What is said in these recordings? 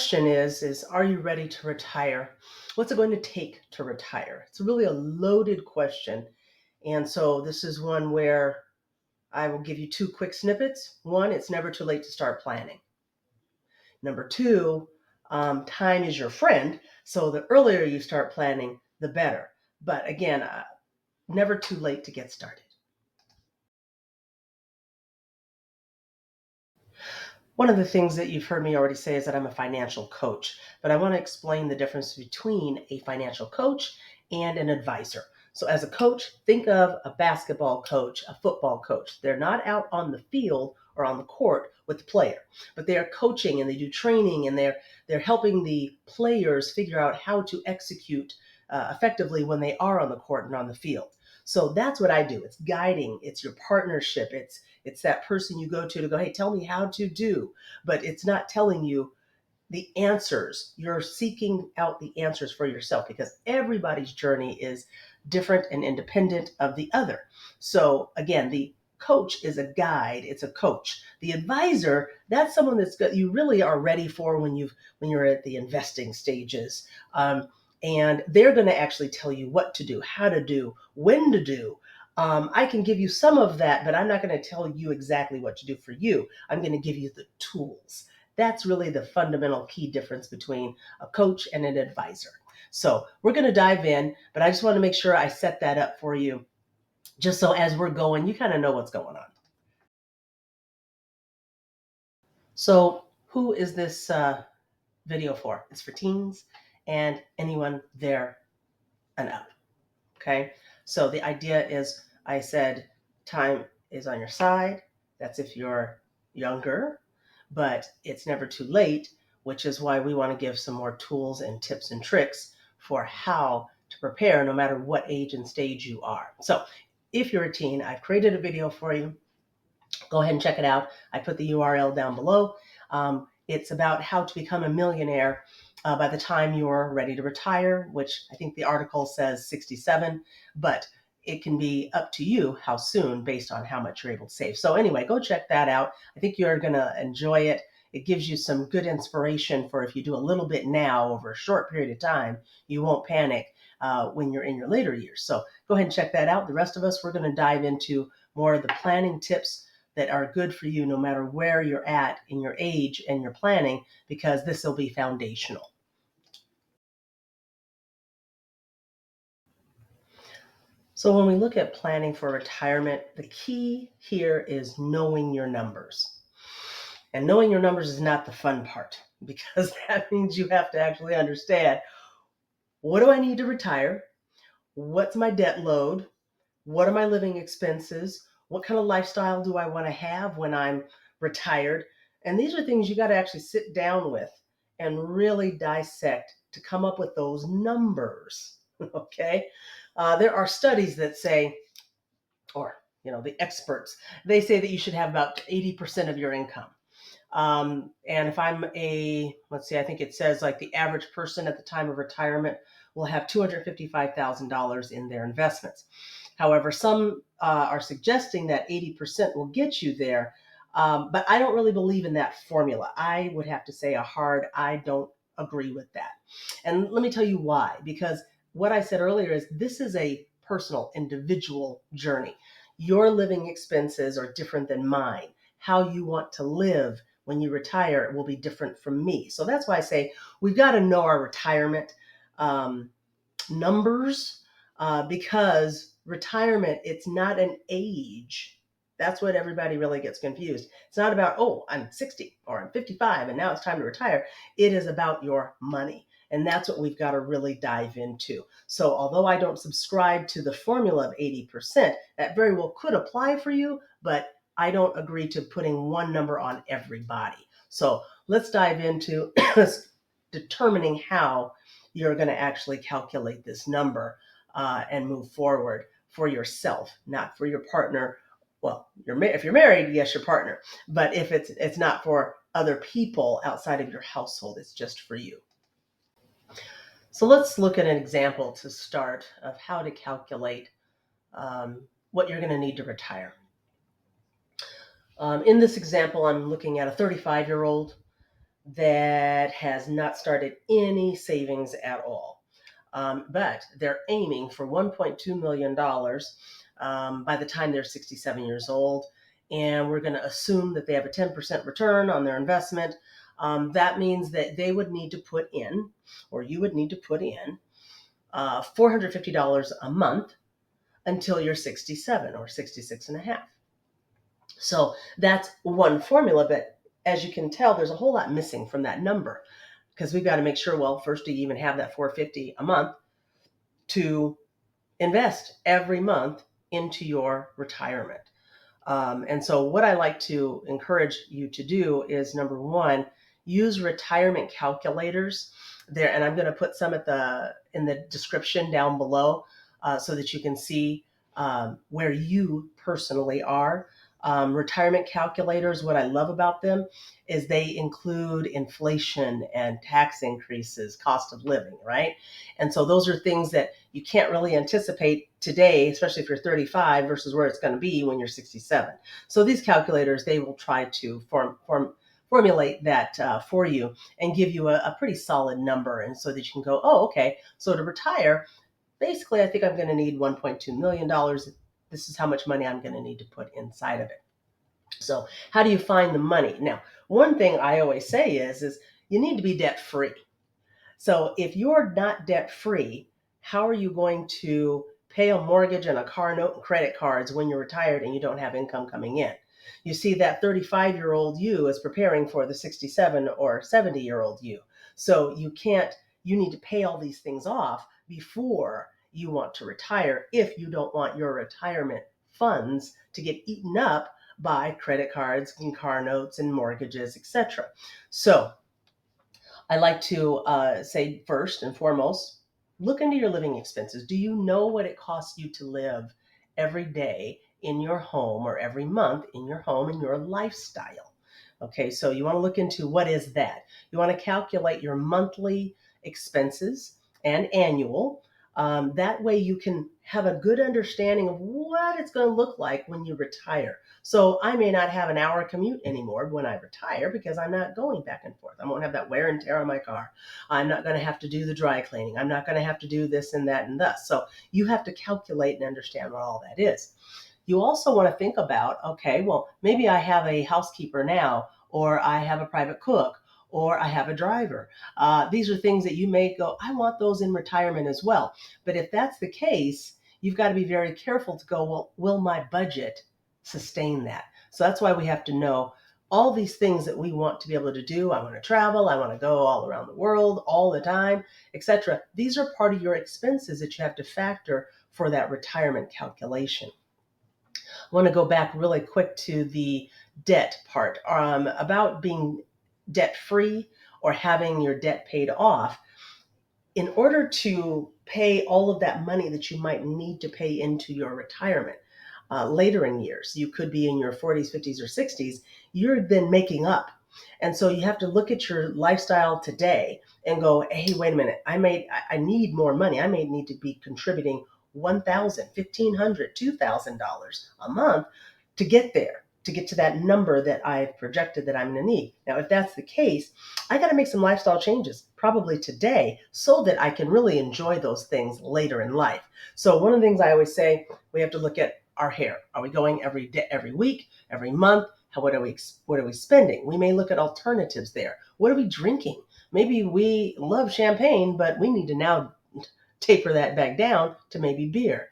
question is are you ready to retire? What's it going to take to retire? It's really a loaded question. And so this is one where I will give you two quick snippets. One, it's never too late to start planning. Number two, time is your friend. So the earlier you start planning, the better. But again, never too late to get started. One of the things that you've heard me already say is that I'm a financial coach, but I want to explain the difference between a financial coach and an advisor. So, as a coach, think of a basketball coach, a football coach. They're not out on the field or on the court with the player, but they are coaching and they do training and they're helping the players figure out how to execute effectively when they are on the court and on the field. So that's what I do. It's guiding. It's your partnership. It's that person you go to go, hey, tell me how to do. But it's not telling you the answers. You're seeking out the answers for yourself because everybody's journey is different and independent of the other. So again, the coach is a guide, it's a coach. The advisor, that's someone that's good, you really are ready for when you're at the investing stages. And they're going to actually tell you what to do, how to do, when to do. I can give you some of that, but I'm not going to tell you exactly what to do for you. I'm going to give you the tools. That's really the fundamental key difference between a coach and an advisor. So we're going to dive in, but I just want to make sure I set that up for you, just so as we're going, you kind of know what's going on. So who is this video for? It's for teens and anyone there and up. Okay. So the idea is, I said, time is on your side. That's if you're younger, but it's never too late, which is why we want to give some more tools and tips and tricks for how to prepare no matter what age and stage you are. So if you're a teen, I've created a video for you. Go ahead and check it out. I put the URL down below. It's about how to become a millionaire by the time you're ready to retire, which I think the article says 67, but it can be up to you how soon based on how much you're able to save. So anyway, go check that out. I think you're going to enjoy it. It gives you some good inspiration for if you do a little bit now over a short period of time, you won't panic when you're in your later years. So go ahead and check that out. The rest of us, we're going to dive into more of the planning tips that are good for you no matter where you're at in your age and your planning, because this will be foundational. So when we look at planning for retirement, the key here is knowing your numbers. And knowing your numbers is not the fun part because that means you have to actually understand, what do I need to retire? What's my debt load? What are my living expenses? What kind of lifestyle do I want to have when I'm retired? And these are things you got to actually sit down with and really dissect to come up with those numbers. Okay. There are studies that say, or, the experts, they say that you should have about 80% of your income. And if I'm let's see, I think it says like the average person at the time of retirement will have $255,000 in their investments. However, some are suggesting that 80% will get you there. But I don't really believe in that formula. I would have to say I don't agree with that. And let me tell you why. Because what I said earlier is this is a personal, individual journey. Your living expenses are different than mine. How you want to live when you retire will be different from me. So that's why I say we've got to know our retirement numbers because retirement, it's not an age. That's what everybody really gets confused. It's not about, oh, I'm 60 or I'm 55 and now it's time to retire. It is about your money. And that's what we've got to really dive into. So although I don't subscribe to the formula of 80%, that very well could apply for you, but I don't agree to putting one number on everybody. So let's dive into determining how you're going to actually calculate this number and move forward for yourself, not for your partner. Well, if you're married, yes, your partner. But if it's not for other people outside of your household, it's just for you. So let's look at an example to start of how to calculate what you're going to need to retire. In this example, I'm looking at a 35-year-old that has not started any savings at all. But they're aiming for $1.2 million by the time they're 67 years old. And we're going to assume that they have a 10% return on their investment. That means that they would need to put in, or you would need to put in, $450 a month until you're 67 or 66 and a half. So that's one formula, but as you can tell, there's a whole lot missing from that number because we've got to make sure, well, first, do you even have that 450 a month to invest every month into your retirement? And so, what I like to encourage you to do is number one, use retirement calculators there, and I'm going to put some in the description down below so that you can see where you personally are. Retirement calculators, what I love about them is they include inflation and tax increases, cost of living, right? And so those are things that you can't really anticipate today, especially if you're 35 versus where it's going to be when you're 67. So these calculators, they will try to formulate that for you and give you a pretty solid number. And so that you can go, oh, okay, so to retire, basically, I think I'm going to need $1.2 million. This is how much money I'm going to need to put inside of it. So how do you find the money? Now, one thing I always say is you need to be debt free. So if you're not debt free, how are you going to pay a mortgage and a car note and credit cards when you're retired and you don't have income coming in? You see, that 35-year-old you is preparing for the 67 or 70-year-old you. So you need to pay all these things off before you want to retire if you don't want your retirement funds to get eaten up by credit cards and car notes and mortgages, etc. So I like to say first and foremost, look into your living expenses. Do you know what it costs you to live every day in your home or every month in your home and your lifestyle? Okay, so you want to look into what is that. You want to calculate your monthly expenses and annual. That way you can have a good understanding of what it's going to look like when you retire. So I may not have an hour commute anymore when I retire because I'm not going back and forth. I won't have that wear and tear on my car. I'm not going to have to do the dry cleaning. I'm not going to have to do this and that and thus. So you have to calculate and understand what all that is. You also want to think about, okay, well, maybe I have a housekeeper now, or I have a private cook, or I have a driver. These are things that you may go, I want those in retirement as well. But if that's the case, you've got to be very careful to go, well, will my budget sustain that? So that's why we have to know all these things that we want to be able to do. I want to travel, I want to go all around the world all the time, etc. These are part of your expenses that you have to factor for that retirement calculation. I want to go back really quick to the debt part about being debt free or having your debt paid off. In order to pay all of that money that you might need to pay into your retirement later in years, you could be in your 40s, 50s, or 60s, you're then making up. And so you have to look at your lifestyle today and go, hey, wait a minute, I need more money. I may need to be contributing $1,000, $1,500, $2,000 a month to get there, to get to that number that I've projected that I'm going to need. Now, if that's the case, I got to make some lifestyle changes probably today so that I can really enjoy those things later in life. So one of the things I always say, we have to look at our hair. Are we going every day, every week, every month? What are we spending? We may look at alternatives there. What are we drinking? Maybe we love champagne, but we need to now taper that back down to maybe beer.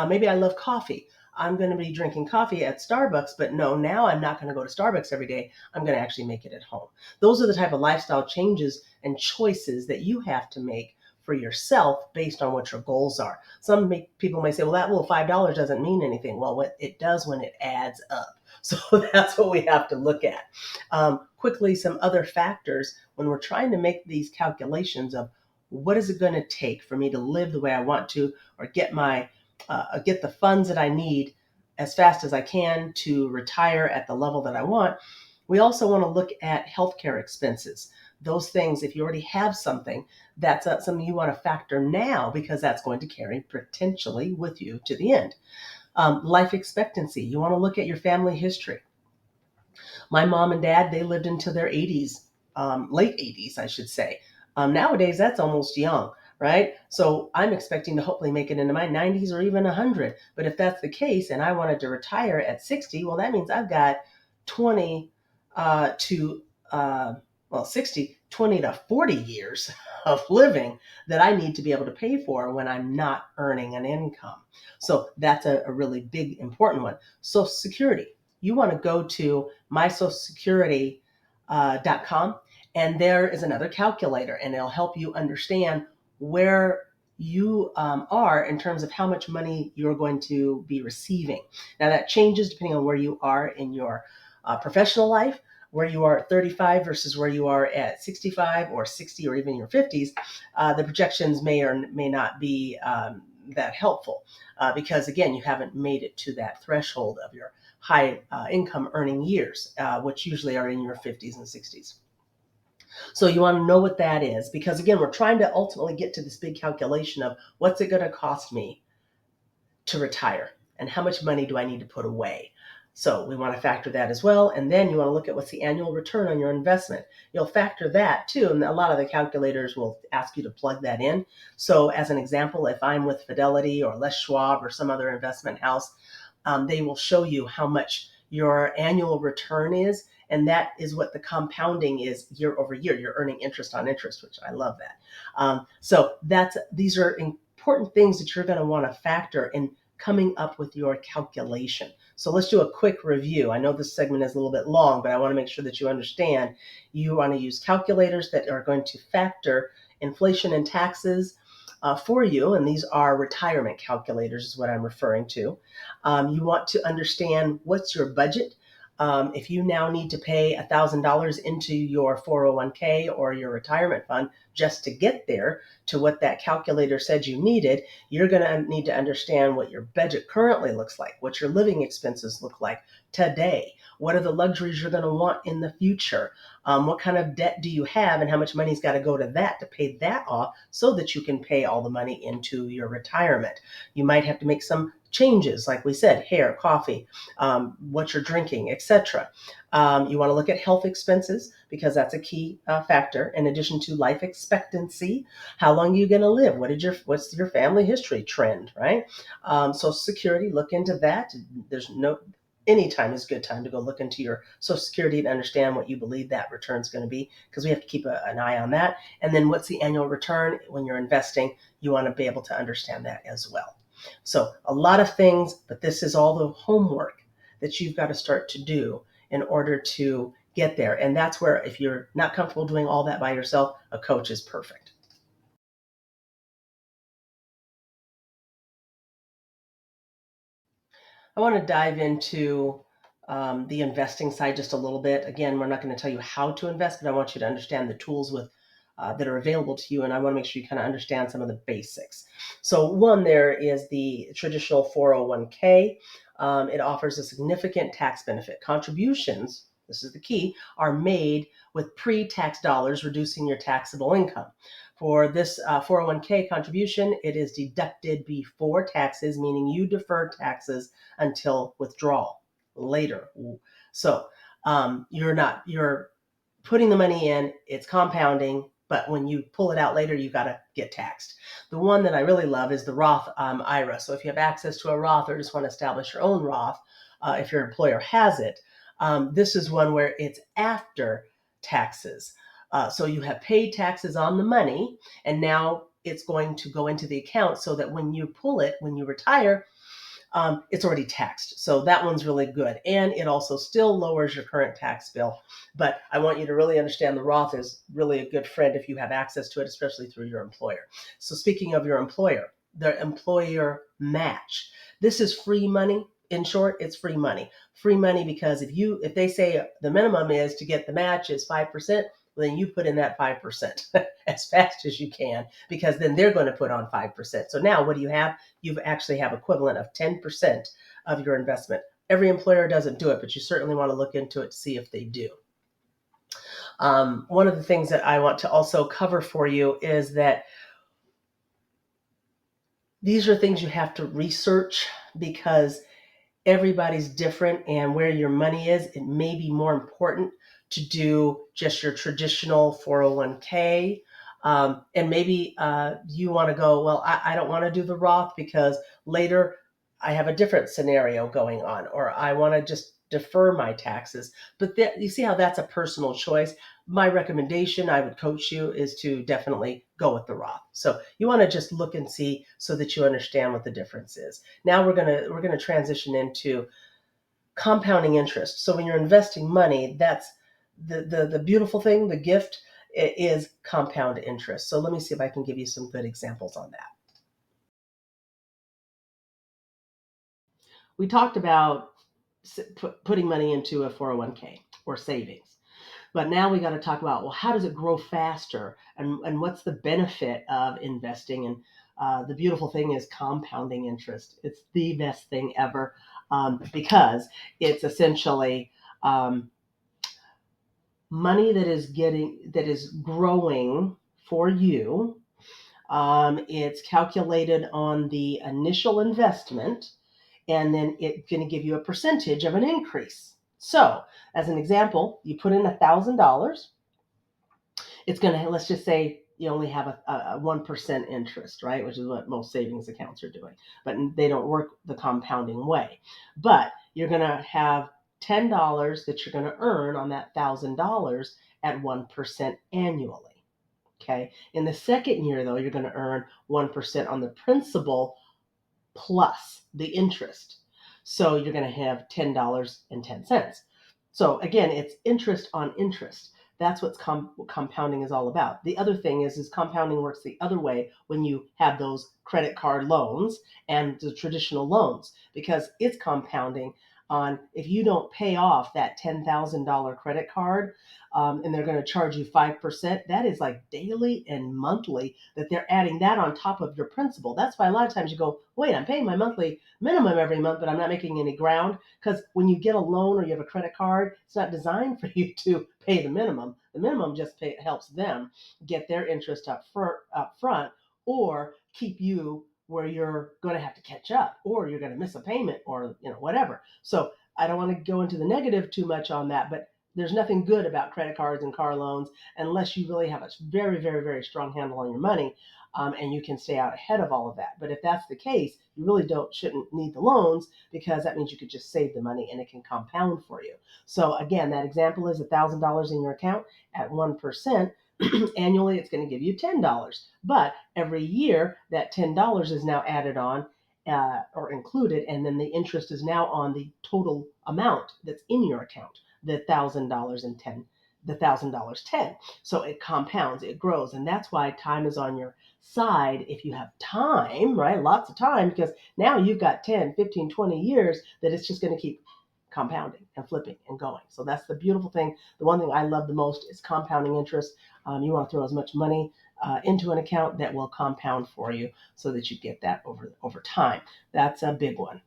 Maybe I love coffee. I'm going to be drinking coffee at Starbucks, but no, now I'm not going to go to Starbucks every day. I'm going to actually make it at home. Those are the type of lifestyle changes and choices that you have to make for yourself based on what your goals are. People may say, well, that little $5 doesn't mean anything. Well, what it does when it adds up. So that's what we have to look at. Quickly, some other factors when we're trying to make these calculations of what is it going to take for me to live the way I want to, or get the funds that I need as fast as I can to retire at the level that I want. We also want to look at healthcare expenses. Those things, if you already have something, that's something you want to factor now because that's going to carry potentially with you to the end. Life expectancy. You want to look at your family history. My mom and dad, they lived into their 80s. late 80s, I should say. Nowadays, that's almost young, right? So I'm expecting to hopefully make it into my 90s or even 100. But if that's the case and I wanted to retire at 60, well, that means I've got 20 to, well, 60, 20 to 40 years of living that I need to be able to pay for when I'm not earning an income. So that's a really big, important one. Social Security. You want to go to mysocialsecurity.com, and there is another calculator, and it'll help you understand where you are in terms of how much money you're going to be receiving. Now, that changes depending on where you are in your professional life, where you are at 35 versus where you are at 65 or 60 or even your 50s. The projections may or may not be that helpful because, again, you haven't made it to that threshold of your high income earning years, which usually are in your 50s and 60s. So you want to know what that is because, again, we're trying to ultimately get to this big calculation of what's it going to cost me to retire and how much money do I need to put away. So we want to factor that as well. And then you want to look at what's the annual return on your investment. You'll factor that too. And a lot of the calculators will ask you to plug that in. So as an example, if I'm with Fidelity or Les Schwab or some other investment house, they will show you how much your annual return is. And that is what the compounding is year over year. You're earning interest on interest, which I love that. So these are important things that you're going to want to factor in coming up with your calculation. So let's do a quick review. I know this segment is a little bit long, but I want to make sure that you understand you want to use calculators that are going to factor inflation and taxes for you, and these are retirement calculators is what I'm referring to. You want to understand what's your budget. If you now need to pay $1,000 into your 401k or your retirement fund just to get there to what that calculator said you needed, you're going to need to understand what your budget currently looks like, what your living expenses look like today, what are the luxuries you're going to want in the future, what kind of debt do you have, and how much money's got to go to that to pay that off so that you can pay all the money into your retirement. You might have to make some changes, like we said, hair, coffee, what you're drinking, etc. You want to look at health expenses because that's a key factor. In addition to life expectancy, how long are you going to live? What's your family history trend, right? Social Security, look into that. Any time is a good time to go look into your Social Security and understand what you believe that return is going to be because we have to keep an eye on that. And then what's the annual return when you're investing? You want to be able to understand that as well. So a lot of things, but this is all the homework that you've got to start to do in order to get there. And that's where if you're not comfortable doing all that by yourself, a coach is perfect. I want to dive into the investing side just a little bit. Again, we're not going to tell you how to invest, but I want you to understand the tools that are available to you, and I want to make sure you kind of understand some of the basics. So, one there is the traditional 401k. It offers a significant tax benefit. Contributions, this is the key, are made with pre-tax dollars, reducing your taxable income. For this 401k contribution, it is deducted before taxes, meaning you defer taxes until withdrawal later. So you're putting the money in, it's compounding, but when you pull it out later, you got to get taxed. The one that I really love is the Roth IRA. So if you have access to a Roth or just want to establish your own Roth, if your employer has it, this is one where it's after taxes. So you have paid taxes on the money, and now it's going to go into the account so that when you pull it, when you retire, it's already taxed. So that one's really good. And it also still lowers your current tax bill. But I want you to really understand the Roth is really a good friend if you have access to it, especially through your employer. So speaking of your employer, the employer match. This is free money. In short, it's free money. Free money because if they say the minimum is to get the match is 5%, well, then you put in that 5% as fast as you can because then they're going to put on 5%. So now what do you have? You actually have equivalent of 10% of your investment. Every employer doesn't do it, but you certainly want to look into it to see if they do. One of the things that I want to also cover for you is that these are things you have to research because everybody's different and where your money is, it may be more important to do just your traditional 401k. And maybe you want to go, well, I don't want to do the Roth because later I have a different scenario going on, or I want to just defer my taxes. But you see how that's a personal choice. My recommendation, I would coach you, is to definitely go with the Roth. So you want to just look and see so that you understand what the difference is. Now we're gonna transition into compounding interest. So when you're investing money, that's the beautiful thing, the gift is compound interest. So let me see if I can give you some good examples on that. We talked about putting money into a 401k or savings. But now we got to talk about, well, how does it grow faster, and what's the benefit of investing? And the beautiful thing is compounding interest. It's the best thing ever, because it's essentially money that is growing for you. It's calculated on the initial investment, and then it's going to give you a percentage of an increase. So, as an example, you put in $1,000. It's going to, let's just say you only have a 1% interest, right? Which is what most savings accounts are doing, but they don't work the compounding way. But you're going to have $10 that you're going to earn on that $1,000 at 1% annually. Okay. In the second year, though, you're going to earn 1% on the principal plus the interest. So you're going to have $10.10. So again, it's interest on interest. That's what compounding is all about. The other thing is compounding works the other way when you have those credit card loans and the traditional loans, because it's compounding on, if you don't pay off that $10,000 credit card, and they're going to charge you 5%, that is like daily and monthly that they're adding that on top of your principal. That's why a lot of times you go, wait, I'm paying my monthly minimum every month, but I'm not making any ground. Because when you get a loan or you have a credit card, it's not designed for you to pay the minimum. The minimum just helps them get their interest up front, or keep you where you're going to have to catch up, or you're going to miss a payment, or whatever. So I don't want to go into the negative too much on that, but there's nothing good about credit cards and car loans unless you really have a very, very, very strong handle on your money, and you can stay out ahead of all of that. But if that's the case, you really shouldn't need the loans, because that means you could just save the money and it can compound for you. So again, that example is $1,000 in your account at 1%. Annually, it's going to give you $10. But every year, that $10 is now added on, or included, and then the interest is now on the total amount that's in your account, the $1,000 10. So it compounds, it grows, and that's why time is on your side if you have time, right? Lots of time, because now you've got 10, 15, 20 years that it's just going to keep compounding and flipping and going. So that's the beautiful thing. The one thing I love the most is compounding interest. You want to throw as much money into an account that will compound for you, so that you get that over time. That's a big one.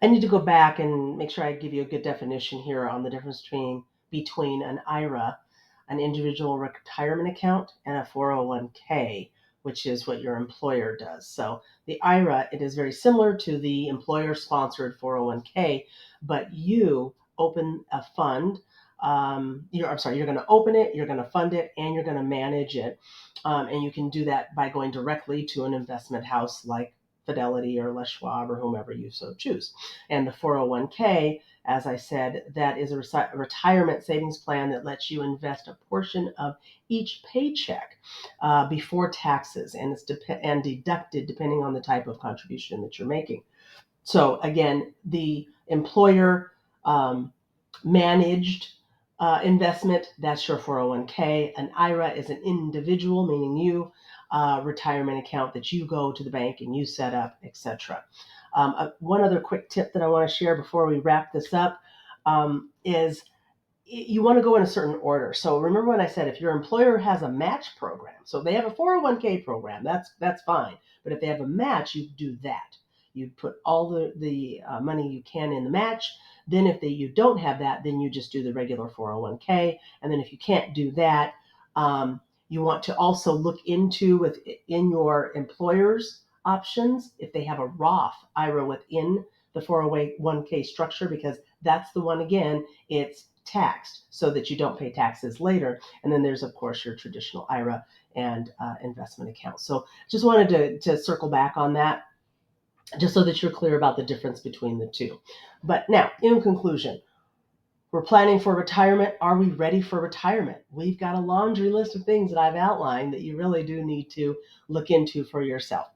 I need to go back and make sure I give you a good definition here on the difference between an IRA, an individual retirement account, and a 401k, which is what your employer does. So the IRA, it is very similar to the employer-sponsored 401k, but you open a fund. You're going to open it, you're going to fund it, and you're going to manage it. And you can do that by going directly to an investment house like Fidelity or Les Schwab or whomever you so choose. And the 401k, as I said, that is a retirement savings plan that lets you invest a portion of each paycheck before taxes, and it's and deducted depending on the type of contribution that you're making. So again, the employer managed investment, that's your 401k. An IRA is an individual, meaning you, retirement account that you go to the bank and you set up, etc. One other quick tip that I want to share before we wrap this up is you want to go in a certain order. So remember when I said if your employer has a match program, so they have a 401k program, that's fine. But if they have a match, you do that. You put all the money you can in the match. Then if you don't have that, then you just do the regular 401k. And then if you can't do that, you want to also look into within your employer's options if they have a Roth IRA within the 401k structure, because that's the one, again, it's taxed so that you don't pay taxes later. And then there's, of course, your traditional IRA and investment account. So just wanted to circle back on that, just so that you're clear about the difference between the two. But now, in conclusion, we're planning for retirement. Are we ready for retirement? We've got a laundry list of things that I've outlined that you really do need to look into for yourself.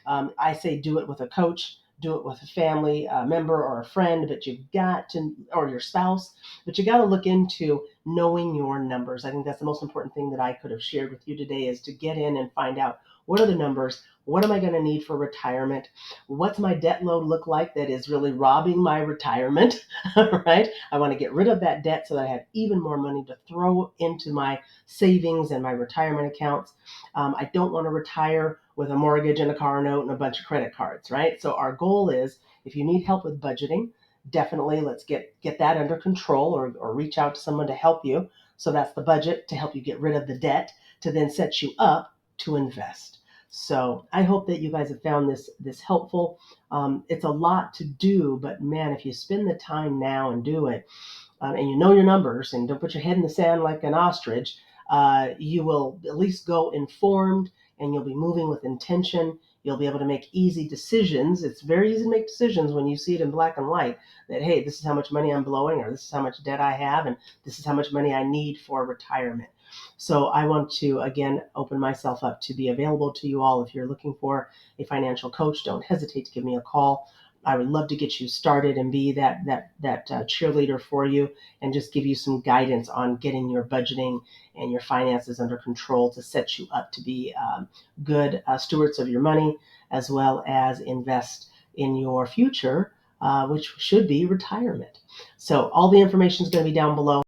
I say do it with a coach, do it with a family member or a friend, but you've got to, or your spouse, but you got to look into knowing your numbers. I think that's the most important thing that I could have shared with you today, is to get in and find out, what are the numbers? What am I going to need for retirement? What's my debt load look like that is really robbing my retirement? Right? I want to get rid of that debt so that I have even more money to throw into my savings and my retirement accounts. I don't want to retire with a mortgage and a car note and a bunch of credit cards, right? So our goal is, if you need help with budgeting, definitely let's get that under control, or reach out to someone to help you. So that's the budget, to help you get rid of the debt, to then set you up to invest. So I hope that you guys have found this helpful. It's a lot to do, but man, if you spend the time now and do it, and you know your numbers, and don't put your head in the sand like an ostrich, you will at least go informed, and you'll be moving with intention. You'll be able to make easy decisions. It's very easy to make decisions when you see it in black and white, that, hey, this is how much money I'm blowing, or this is how much debt I have, and this is how much money I need for retirement. So I want to, again, open myself up to be available to you all. If you're looking for a financial coach, don't hesitate to give me a call. I would love to get you started and be that cheerleader for you, and just give you some guidance on getting your budgeting and your finances under control, to set you up to be good stewards of your money, as well as invest in your future, which should be retirement. So all the information is going to be down below.